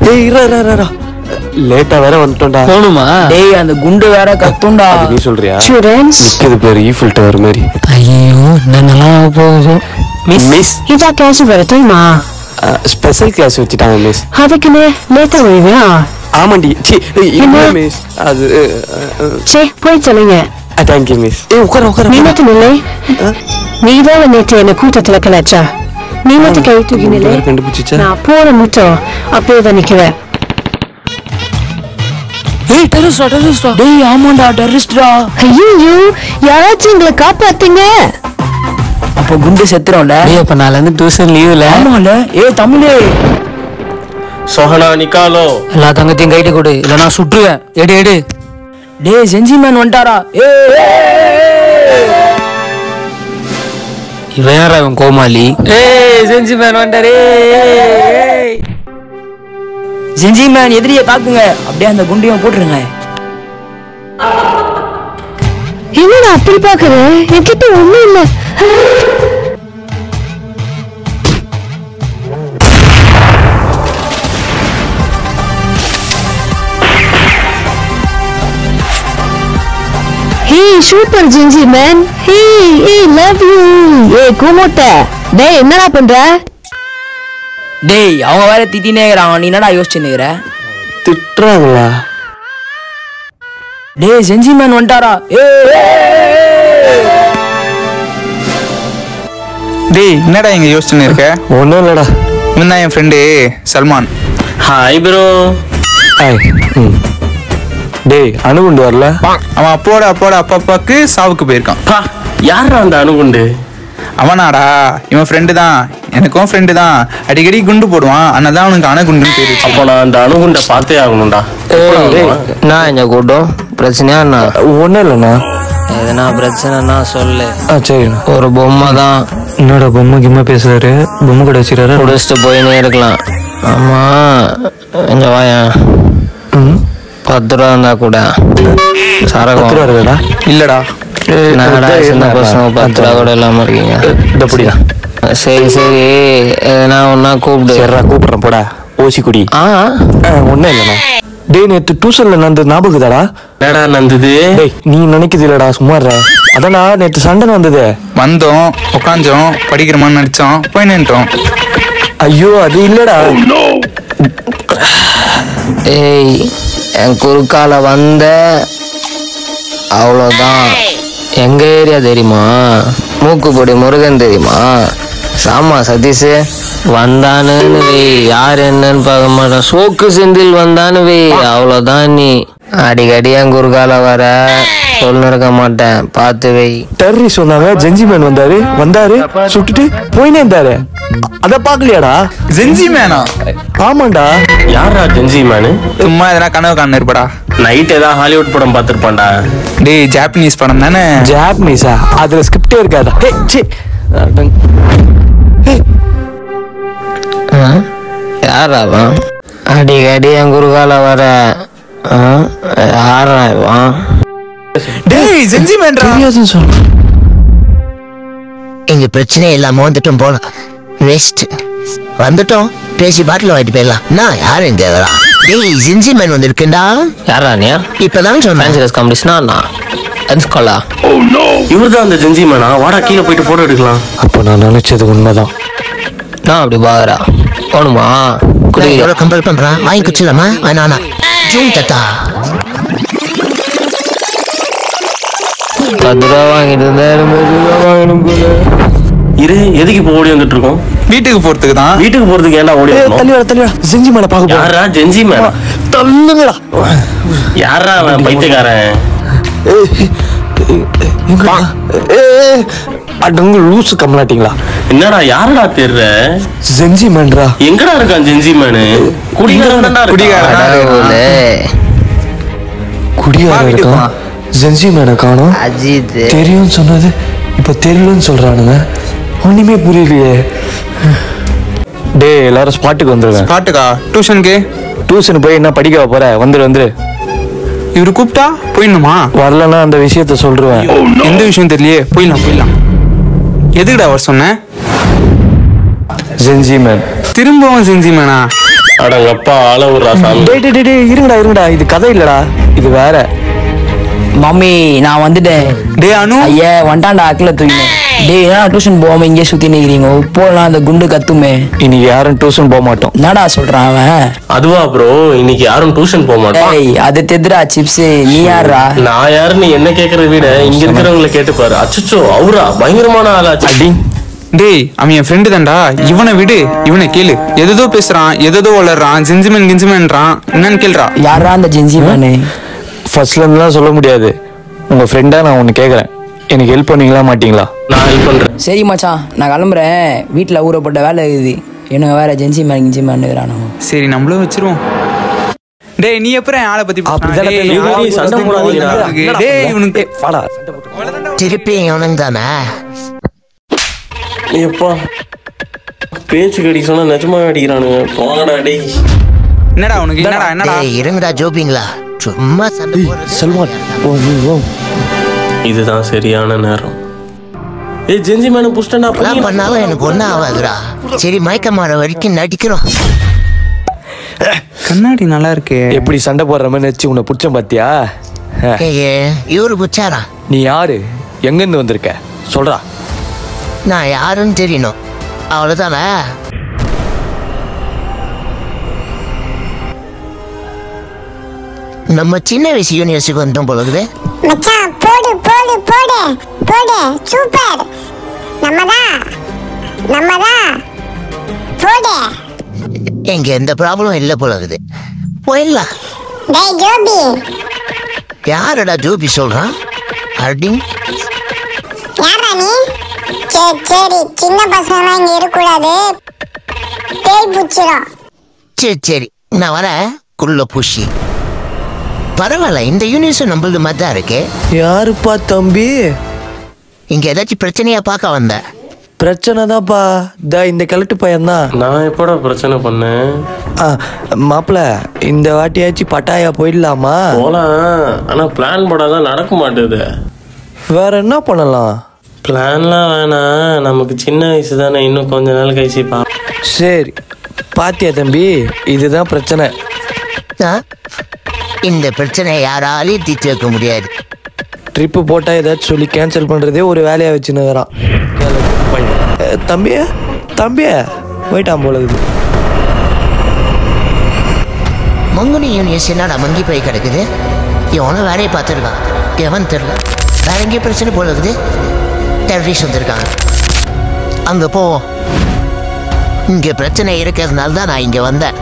டேய் இறா லேட்டா வேற வந்துட்டோம்டா. போணுமா? டேய் அந்த குண்டு வேற கத்துண்டா. நீ சொல்றியா? Students, இது பேர் ஈஃபில் டவர் மாதிரி. ஐயோ நல்லா போகுது. மிஸ் இதா கிளாஸ் வரட்டுமா? ஸ்பெஷல் கிளாஸ் வச்சுட்டாங்க மிஸ். அதுக்குன்னு லேட்டா வருவியா? ஆமாண்டி. இல்ல மிஸ். அது சரி போய் சொல்லுங்க. Thank you miss. உட்கார நீ மட்டும் இல்லை, நீதான் நேற்று என்ன கூட்டத்துல கலாச்சா. நீ மட்டும் கை தூக்கி நிலை. கண்டுபிடிச்சா நான் போற மட்டும் அப்படியே தான் நிக்குவேன். ஏய் டெரரிஸ்டா. டேய் ஆமாண்டா டெரரிஸ்டா. ஐயோ யாராச்சும் எங்களை காப்பாத்துங்க. அப்ப குண்டு செத்துறோம்ல. டேய் அப்ப நாளைல இருந்து டியூஷன் லீவ்ல. ஆமால. ஏய் தமிழே சோஹனா நிக்காலோ. எல்லா தங்கத்தையும் கைட்டு கொடு இல்லனா சுட்டுவேன். எடு. டேய் செஞ்சி மேன் வந்துட்டாரா. இவன் யாரா இவன் கோமாளி? செஞ்சி மேன் வந்துட்டாரே. செஞ்சி மேன் எதிரியை தாக்குங்க. அப்படியே அந்த குண்டையும் போட்டுருங்க. என்னடா அப்படி பாக்குற? என்கிட்ட ஒண்ணும் இல்ல. Hey super Gingy man. Hey love you. Hey குமோட்ட. டேய் என்னடா பண்ற? டேய் அவங்க வேற திட்டினே இருக்கறாங்க. நீ என்னடா யோசிச்சுன்னு இருக்கற? திட்டுறாங்களா? டேய் செஞ்சி மேன் வந்துட்டாரா. டேய் என்னடா இங்க யோசிச்சுன்னு இருக்க? ஒன்றும் இல்லடா. இவன் தான் என் friend Salman. Hi bro. Hi. டேய் அணுகுண்டு வரல. அவன் அப்போட அப்பாவுக்கு சாவுக்கு போயிருக்கான். யாரா அந்த அணுகுண்டு? அவனாடா இவன் ஃப்ரெண்டு தான். எனக்கும் ஃப்ரெண்டு தான். அடிக்கடி குண்டு போடுவான். அதனால அவனுக்கு அணுகுண்டுன்னு பேரு. அப்போ நான் அந்த அணுகுண்டை பார்த்தே ஆகணும்டா. நான் இந்த கூட்டம் பிரச்சனையா என்ன? ஒன்றும் இல்லைண்ணா. எதனா பிரச்சனைனா சொல்லு. சரிண்ணா. ஒரு பொம்மை தான். என்னடா பொம்மை கிம்மா பேசுறாரு? பொம்மை கடை வச்சுறாரு. குடிச்சிட்டு போயினே இருக்கலாம். ஆமா இங்க வாயா. 10 ரூபா இருந்தா கூட சரகம் இருக்குடா. இல்லடா என்னடா சின்ன பசங்க 10 ரூபா கூட இல்லாம இருக்கீங்க. அப்படியா? சரி எதனா ஒன்னா கூப்பிடு. சரிடா கூப்பிடுறேன் போடா. ஓசி குடி. ஒன்றும் இல்லைண்ணா. டேய் நேற்று டியூஷன்ல நடந்தது ஞாபகம் தாடா? என்னடா நடந்தது? டேய் நீ நினைக்குது இல்லடா சும்மா அதானா நேற்று சண்டை வந்தது. வந்தோம் உட்காந்தோம் படிக்கிறோமான்னு நினைச்சோம் போய் நின்றோம். ஐயோ அது இல்லடா. ஏய் என் குறுக்கால வந்த அவ்வளோதான். எங்க ஏரியா தெரியுமா? மூக்குப்பொடி முருகன் தெரியுமா? சாமா சதீஷ் வந்தானு வை. யார் என்னன்னு பார்க்க மாட்டான். சோக்கு செந்தில் வந்தானு வை. அவ்வளோதான். நீ அடிக்கடி என் குறுக்கால வர சொல்ல இருக்க மாட்டேன். பார்த்து வை. டெரரிஸ்ட் சொன்னாங்க. ஜென்ஜி மேன் வந்தாரு சுட்டுட்டு போயினே இருந்தாரு. அத பாக்கலையாடா? ஜென்ஜி மேனா? ஆமாண்டா. யாரா ஜென்ஜி மேனு? சும்மா எதனா கனவு காண இருப்படா. நைட் ஏதாவது ஹாலிவுட் படம் பார்த்துருப்பான்டா. டேய் ஜாப்பனீஸ் படம் தானே? ஜாப்பனீஸா? அதுல ஸ்கிரிப்டே இருக்காதா? யாரா அவன்? அடிக்கடி என் குறுக்கால வர யாரா இவன்? டேய் ஜென்ஜி மேன்டா. தெரியாதுன்னு சொல்ல. இங்க பிரச்சனை இல்லாம வந்துட்டோம் போல. வேஸ்ட் வந்துட்டோம். பேசி பாட்டில் வாங்கிட்டு போயிடலாம். நான் யாரும் தேவரா? டேய் ஜின்ஜி மேன் வந்திருக்கேன்டா. யாரா நீ? இப்பதான் சொன்னேன். காம்படிஷனா இவர்தான் அந்த ஜென்ஜி மேனா? வாடா கீழே போயிட்டு போட்டோ எடுக்கலாம். அப்போ நான் நினைச்சது உண்மைதான். நான் அப்படி பாக்குறா போணுமா? எவ்வளவு கம்பல் பண்றான்? வாங்கி குச்சிடலாமா? வேணானா ஜூம் தத்தா 10 ரூபா வாங்கிட்டு இரு எதுக்கு இப்போ ஓடி வந்துட்டு இருக்கோம்? வீட்டுக்கு போறதுக்கு தான். வீட்டுக்கு போறதுக்கு ஏன்டா ஓடி வரணும்? தள்ளிவா ஜென்ஜி மேனை பார்க்க போறேன். யாரா ஜென்ஜி மேனா? தள்ளுங்கடா. யாரா அவன் பைத்தியக்காரன்? அடங்கு லூசு கம்மலாட்டிங்களா? என்னடா யாரடா தேடுற? ஜென்ஜி மேன்டா. எங்கடா இருக்கான் ஜென்ஜி மேனு? குடிகாரன் குடிகாரன் இருக்கான். ஜென்ஜி மேனை காணோம். அஜித் தெரியும் சொன்னது இப்ப தெரியலன்னு சொல்றானுங்க. ஒண்ணுமே புரியலையே. டே எல்லாரும் ஸ்பாட்டுக்கு வந்துருவேன். ஸ்பாட்டுக்கா? டியூஷனுக்கு? டியூஷன் போய் என்ன படிக்க போற? வந்துரு. இவரு கூப்பிட்டா போயிடணுமா? வரலன்னா அந்த விஷயத்த சொல்றேன். எந்த விஷயம் தெரியலையே. போயிடலாம். எதுக்குடா அவர் சொன்ன? Gen Z man. திரும்பவும் ஜென்ஜி மேனா? அடங்கப்பா ஆள விடுறா சாமி. டேய் இருங்கடா இது கதை இல்லடா, இது வேற. மம்மி நான் வந்துட்டேன். டேய் அனு, ஐயா வந்துட்டான்டா அக்கில தூக்கினேன். டேய் என்ன டியூஷன் போகாம இங்கே சுத்தி நிக்கிறீங்க? போலாம் அந்த குண்டு கத்துமே. இன்னைக்கு யாரும் டியூஷன் போக மாட்டோம். என்னடா சொல்றான் அவன்? அதுவா ப்ரோ, இன்னைக்கு யாரும் டியூஷன் போக மாட்டோம். டேய் அது தெதுரா சிப்ஸ். நீ யாரா? நான் யாருன்னு என்ன கேக்குறத விட இங்க இருக்கிறவங்களை கேட்டு பாரு. அச்சச்சோ அவரா பயங்கரமான ஆளாச்சு. டேய் அவன் என் ஃப்ரெண்டு தான்டா. இவனை விடு, இவனை கேளு. எதோ பேசுறான், எதோ வளர்றான், கிஞ்சிமேன்றான். என்னன்னு கேளுடா. யாரா அந்த ஜென்சி மேனு? ஃபர்ஸ்ட்ல இருந்துலாம் சொல்ல முடியாது. உங்க ஃப்ரெண்டா நான் ஒன்னு கேக்குறேன், எனக்கு ஹெல்ப் பண்ணீங்களா மாட்டீங்களா? நான் ஹெல்ப் பண்றேன். சரி மச்சான் நான் கிளம்புறேன். வீட்டுல ஊறப்பட்ட வேலை இருக்குது. எனக்கு வேற ஜென்சி மேன் கிஞ்சி மேனுக்குறானோ. சரி நம்மளும் வச்சிருவோம். டேய் நீ எப்பறம் ஆளை பத்தி அப்படிதானே டேய், சண்டை போடாதீங்கடா. டேய் இவனுக்கு வாடா. திருப்பி இவனுங்க தானே? எப்பா பேச்சு கடிக்க சொன்னா நிஜமாவே அடிக்கிறானுங்க. போங்கடா டேய். என்னடா உனக்கு என்னடா? டேய் இருங்கடா ஜோபிங்களா, சும்மா சண்டை போடுறது. செல்வான் இதுதான் சரியான நேரம். ஏய் ஜென்சி மேன புஷ்டனா எல்லாம் பண்ணாலும் எனக்கு ஒன்றும் ஆகாதுடா. சரி மயக்கமாற வரைக்கும் நடிக்கிறோம். கண்ணாடி நல்லா இருக்கு. எப்படி சண்டை போடுற மாதிரி வச்சு உன்னை புடிச்சேன் பாத்தியா? ஏய் இவரு புச்சாரா? நீ யாரு, எங்க இருந்து வந்திருக்க சொல்றா. நான் யாருன்னு தெரியணும், அவ்வளவுதானே? நம்ம சின்ன வயசு யூனிவர்சிட்டிக்கு வந்தோம் போலகுது. மச்சான் போடு போடு போடு போடு சூப்பர். நம்மதான் போடு. எங்க எந்த ப்ராப்ளம் இல்லை போலகுது, போயிடலாம். டேய் ஜோபி. யாரடா ஜோபி சொல்றான்? அடிங் யாரா நீ? சரி சின்ன பசங்க இங்க இருக்கக்கூடாது, பேய் புச்சிடும். சரி நான் வரேன் குள்ள பூசி. பரவாயில்ல, இந்த யூனிவர்சிட்டி நம்மளது மாதிரி தான் இருக்கு. யாருப்பா தம்பி? இங்க ஏதாச்சும் பிரச்சனையா பார்க்க வந்த? பிரச்சனை தான்ப்பா, இந்த கலட்டு பையன்தான். நான் எப்படா பிரச்சனை பண்ணேன்? மாப்பிள்ள இந்த வாட்டியாச்சும் பட்டாயா போயிடலாமா? போலாம், ஆனா பிளான் போடாதான் நடக்க மாட்டேது. வேற என்ன பண்ணலாம்? பிளான்லாம் வேணாம், நமக்கு சின்ன வயசு தானே, இன்னும் கொஞ்ச நாள் கழிச்சு பா. சரி பாத்தியா தம்பி, இதுதான் பிரச்சனை. இந்த பிரச்சனையை யாராலையும் தீர்த்து வைக்க முடியாது. ட்ரிப்பு போட்டா ஏதாச்சும் சொல்லி கேன்சல் பண்றதே ஒரு வேலையா வச்சுன்னுறான் தம்பிய போயிட்டான் போல இருக்குது. மங்குனி யூனிவர்சிட்டி என்னடா மங்கி போய் கிடக்குது? எவனும் வேலையை பார்த்துருக்கான், எவன் தெரியல. வேற எங்கேயும் பிரச்சனை போல இருக்குது. டெரரிஸ்ட் வந்திருக்காங்க, அங்க போ. இங்க பிரச்சனை இருக்கிறதுனால தான் நான் இங்க வந்தேன்.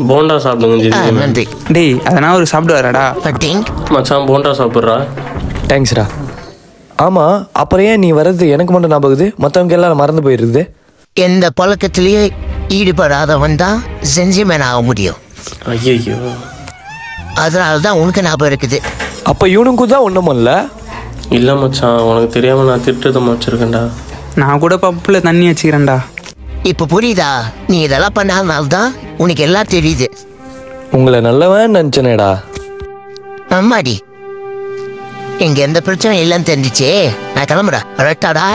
போண்டா சாப்பிடுங்க ஜென்சி மேன். நன்றி. டேய் அதனால ஒரு சாப்பிடுவாரடா. பட்டிங் மச்சான் போண்டா சாப்பிட்றா. தேங்க்ஸ்டா. ஆமா அப்புறம் ஏன் நீ வர்றது எனக்கு மட்டும் ஞாபகம், மற்றவங்க எல்லாம் மறந்து போயிருக்குது? எந்த பழக்கத்திலேயே ஈடுபடாதவன் தான் சென்சிமேன் ஆக முடியும். ஐயோ அதனால தான் உனக்கு ஞாபகம் இருக்குது. அப்ப இவனுக்கு தான் ஒண்ணும் இல்ல. இல்ல மச்சான், உனக்கு தெரியாம நான் திட்டத்தை வச்சிருக்கேன்டா. நான் கூட பப்புல தண்ணி வச்சுக்கிறேன்டா. இப்ப புரியுதா? நீ இதெல்லாம் பண்ணாதனால தான் உனக்கு எல்லாம் தெரியுது. உங்களை நல்லவன் நினைச்சனேடா. அம்மாடி, இங்க எந்த பிரச்சனையும் இல்லைன்னு தெரிஞ்சிச்சே. நான் கிளம்புறேன். கரெக்டாடா?